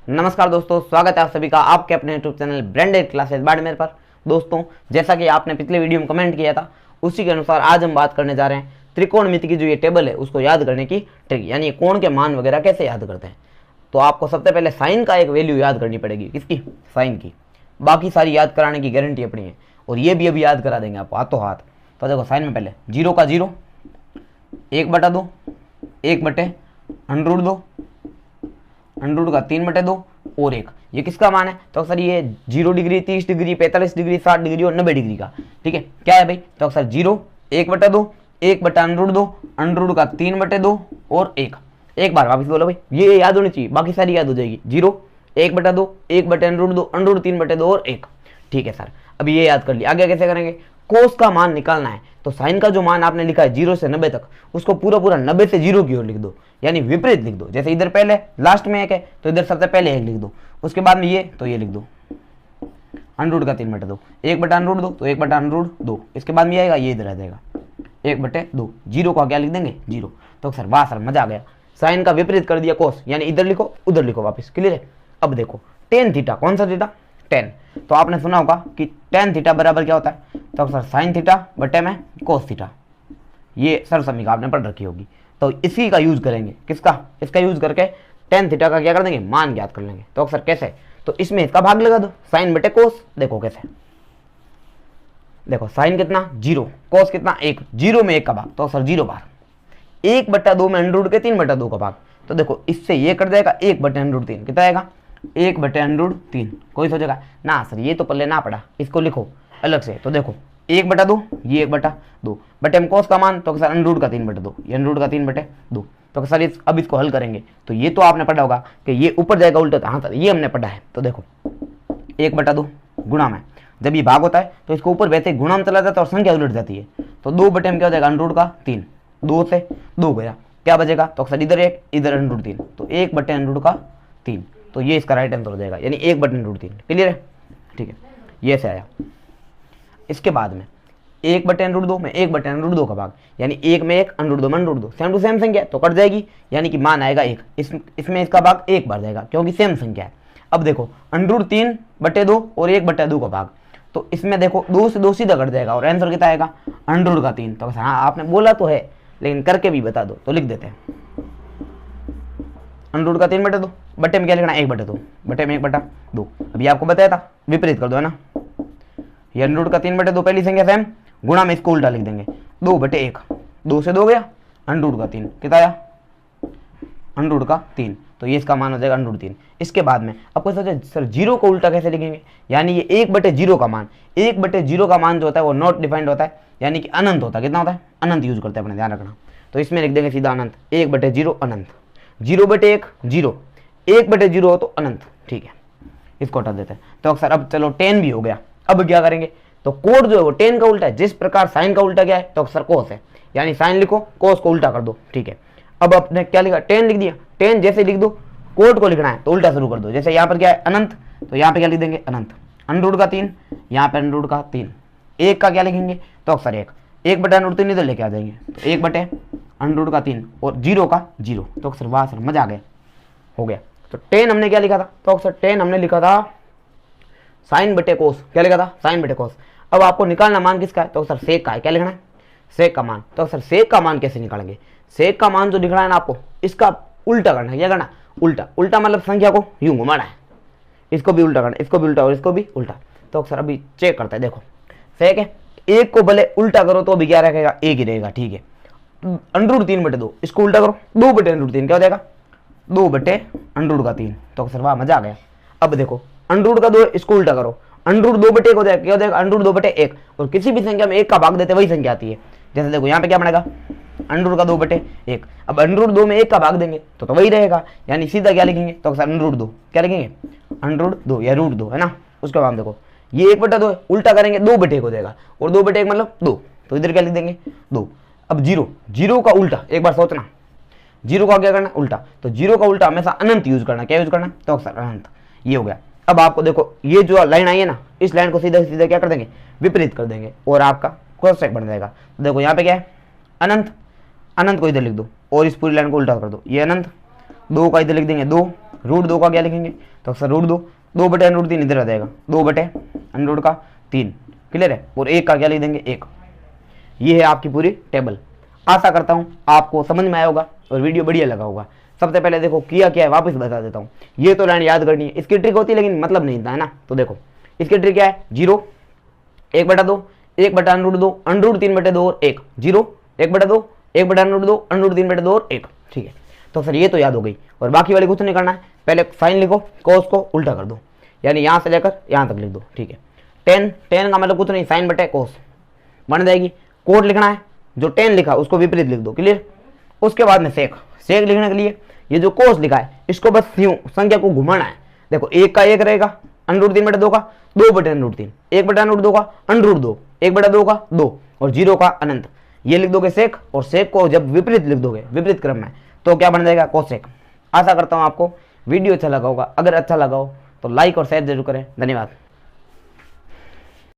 नमस्कार दोस्तों, स्वागत है आप सभी का आपके अपने YouTube channel branded classes Barmer पर। दोस्तों, जैसा कि आपने पिछले वीडियो में कमेंट किया था, उसी के अनुसार आज हम बात करने जा रहे हैं त्रिकोणमिति की जो ये टेबल है उसको याद करने की ट्रिक, यानी कोण के मान वगैरह कैसे याद करते हैं। तो आपको सबसे पहले साइन का एक वैल्यू याद करनी पड़ेगी। किसकी? साइन की। बाकी सारी याद कराने की गारंटी अपनी है, और ये भी अभी याद करा देंगे आपको हाथों हाथ। तो देखो, साइन में पहले 0 का 0, 1/2, 1/√2, √ का 3/2 और 1। ये किसका मान है? तो अक्सर ये 0 डिग्री, 30 डिग्री, 45 डिग्री, 60 डिग्री और 90 डिग्री का। ठीक है, क्या है भाई? तो अक्सर 0, 1/2, 1/√2, √ का 3/2 और 1। एक बार वापस बोलो भाई, ये याद होनी चाहिए, बाकी सारी याद हो जाएगी। 0, 1/2, 1/√2, √ 3/2 और 1। ठीक है सर, अभी ये याद कर लिया। आगे कैसे करेंगे? कोस का मान निकालना है। तो साइन का जो मान आपने लिखा है 0 से 90 तक, उसको पूरा 90 से 0 की ओर लिख दो, यानी विपरीत लिख दो। जैसे इधर पहले लास्ट में 1 है तो इधर सबसे पहले 1 लिख दो, उसके बाद में ये तो ये लिख दो √ का 3/2, 1/√2 तो 1/√2, इसके बाद में आएगा ये इधर आ जाएगा 1/2। 0 का क्या लिख देंगे? 0। तो सर वाह सर, मजा आ गया। साइन का विपरीत कर दिया कोस, यानी इधर लिखो उधर लिखो, वापस। क्लियर है? अब देखो टेन थीटा, कौन सा थीटा? टेन। तो आपने सुना होगा कि टेन थीटा बराबर क्या होता है? तो सर साइन थीटा बटे में कोस थीटा। ये सर समीकरण आपने पढ़ रखी होगी। तो इसी का यूज करेंगे। किसका? इसका यूज करके टेन थीटा का क्या कर देंगे? मान ज्ञात कर लेंगे। तो अक्सर कैसे? तो इसमें इसका भाग लगा दो, साइन बटे कोस। देखो कैसे, देखो साइन कितना? 0, कोस कितना? 1। 0 में 1 का भाग, तो सर 0 बार। 1/2 में √ के 3/2 का भाग। तो देखो इससे ये कट जाएगा 1/√3। कितना आएगा? 1/√3। कोई सोचेगा ना सर ये तो पल्ले ना पड़ा, इसको लिखो अलग से। तो देखो 1/2, ये 1/2 बटे में कोस का मान, तो सर √ का 3/2, ये √ का 3/2। तो सर अब इसको हल करेंगे। तो ये तो आपने पढ़ा होगा कि ये ऊपर जाएगा उल्टा। हाँ सर, ये हमने पढ़ा है। तो देखो 1/2 गुणा में, जब ये भाग होता है तो इसको ऊपर वैसे गुणा में चला जाता है और संख्या उलट जाती है। तो 2 बटे में क्या हो जाएगा? √ का 3। 2 से 2 गया, क्या बचेगा? तो सर इधर 1, इधर √3, तो 1/√3 का 3। तो ये इसका राइट आंसर हो जाएगा, यानी 1/√3। क्लियर है? ठीक है, ये से आया। इसके बाद में 1/√2 में 1/√2 का भाग, यानी 1 में 1, √2 में √2, सेम टू सेम संख्या तो कट जाएगी, यानी कि मान आएगा 1। इसमें इसका भाग 1 बार जाएगा क्योंकि सेम संख्या है। अब देखो √3/2 और 1/2 का भाग, तो इसमें देखो 2 से 2 सीधा कट जाएगा और आंसर कितना आएगा? √ का 3। तो हाँ, आपने बोला तो है लेकिन करके भी बता दो, तो लिख देते हैं √ का 3/2 बटे में क्या लिखना? 1/2 बटे में 1/2। अभी आपको बताया था, विपरीत कर दो, है ना। ये √ का 3/2 पहली संख्या सेम, गुणा में इसको उल्टा लिख देंगे 2/1। 2 से 2 गया, √ का 3। कितना आया? √ का 3। तो ये इसका मान हो जाएगा √3। इसके बाद में आपको सोचा सर 0 को उल्टा कैसे लिखेंगे? यानी ये 1/0 का मान, 1/0 का मान जो होता है वो नॉट डिफाइंड होता है, यानी कि अनंत होता है। कितना होता है? अनंत यूज करते हैं, अपने ध्यान रखना। तो इसमें लिख देंगे सीधा अनंत, 1/0 अनंत। 0/1 0, 1/0 हो तो अनंत। ठीक है, इसको हटा देते हैं। तो अक्सर अब चलो 10 भी हो गया। अब क्या करेंगे? तो कोड जो है वो 10 का उल्टा है। जिस प्रकार साइन का उल्टा क्या है? तो अक्सर कोस है, यानी साइन लिखो, कोस को उल्टा कर दो। ठीक है, अब आपने क्या लिखा? 10 लिख दिया। 10 जैसे लिख दो, कोड को लिखना है तो उल्टा शुरू कर दो। जैसे यहाँ पर क्या है? अनंत, तो यहाँ पे क्या लिख देंगे? अनंत। √ का 3, यहाँ पे √ का 3। 1 का क्या लिखेंगे? तो अक्सर 1, 1/√3 इधर लेके आ जाएंगे, तो 1/√3 का 3 और 0 का 0। तो अक्सर वाह सर, मजा आ गया, हो गया। तो 10 हमने क्या लिखा था? तो अक्सर 10 हमने लिखा था साइन बटे कोस। क्या लिखा था? साइन बटे कोस। अब आपको निकालना मान किसका है? तो अक्सर सेक का है। क्या लिखना है? सेक का मान। तो अक्सर सेक का मान कैसे निकालेंगे? सेक का मान जो लिखना है ना आपको, इसका उल्टा करना है। क्या करना? उल्टा। उल्टा मतलब संख्या को यूं घुमाना है, इसको भी उल्टा करना, इसको भी उल्टा और इसको भी उल्टा। तो अक्सर अभी चेक करते हैं। देखो सेक है, 1 को भले उल्टा करो तो भी क्या रखेगा? 1 ही रहेगा। ठीक है, √3/2, इसको उल्टा करो, 2/√3 क्या हो जाएगा? 2/√3 का 3। तो अक्सर वाह, मजा आ गया। अब देखो √ का 2, इसको उल्टा करो, √2/1 हो जाएगा। क्या हो जाएगा? √2/1। और किसी भी संख्या में 1 का भाग देते वही संख्या आती है। जैसे देखो यहाँ पे क्या बनेगा? √ का 2/1। अब √2 में 1 का भाग देंगे तो वही रहेगा, यानी सीधा क्या लिखेंगे? तो अक्सर √2 क्या लिखेंगे? √2 या √2, है ना। उसके बाद देखो ये 1/2 है, उल्टा करेंगे 2/1 हो जाएगा, और 2/1 मतलब 2, तो इधर क्या लिख देंगे? 2। अब 0 का उल्टा, एक बार सोचना, 0 का क्या करना? उल्टा। तो 0 का उल्टा हमेशा अनंत यूज करना। क्या यूज करना? तो अक्सर अनंत। ये हो गया। अब आपको देखो ये जो लाइन आई है ना, इस लाइन को सीधा सीधा क्या कर देंगे? विपरीत कर देंगे, और आपका क्रॉस बन जाएगा। तो देखो यहाँ पे क्या है? अनंत। अनंत को इधर लिख दो और इस पूरी लाइन को उल्टा कर दो। ये अनंत 2 का इधर लिख देंगे 2, √2 का क्या लिखेंगे तो अक्सर √2, 2 बटे √3 इधर आ जाएगा, 2 बटे √3, क्लियर है। और 1 का क्या लिख देंगे 1। ये है आपकी पूरी टेबल। आशा करता हूँ आपको समझ में आया होगा और वीडियो बढ़िया लगा होगा। सबसे पहले देखो किया क्या है, वापस बता देता हूँ। ये तो लाइन याद करनी है, इसकी ट्रिक होती है लेकिन मतलब नहीं था, है ना। तो देखो इसकी ट्रिक क्या है, 0 1/2 1 बटा √2 √3 बटे 2 और 1, 0 1/2 1 बटा √2 √3 बटे 2 और 1, ठीक है। तो सर ये तो याद हो गई। और बाकी वाली कुछ नहीं करना है, पहले साइन लिखो, कोस को उल्टा कर दो, यानी यहाँ से लेकर यहाँ तक लिख दो, ठीक है। टेन का मतलब कुछ नहीं, साइन बटे कोस बन जाएगी। कोट लिखना है, जो 10 लिखा उसको विपरीत लिख दो, क्लियर। उसके बाद में सेक लिखने के लिए ये जो कोस लिखा है इसको बस यूं संख्या को घुमाना है। देखो 1 का 1 रहेगा, √3 बटे 2 का 2 बटे √3, 1 बटा √2 का √2, 1 बटा 2 का 2 और 0 का अनंत। ये लिख दोगे सेक, और सेक को जब विपरीत लिख दोगे विपरीत क्रम में तो क्या बन जाएगा कोसेक। आशा करता हूँ आपको वीडियो अच्छा लगा होगा। अगर अच्छा लगा हो तो लाइक और शेयर जरूर करें। धन्यवाद।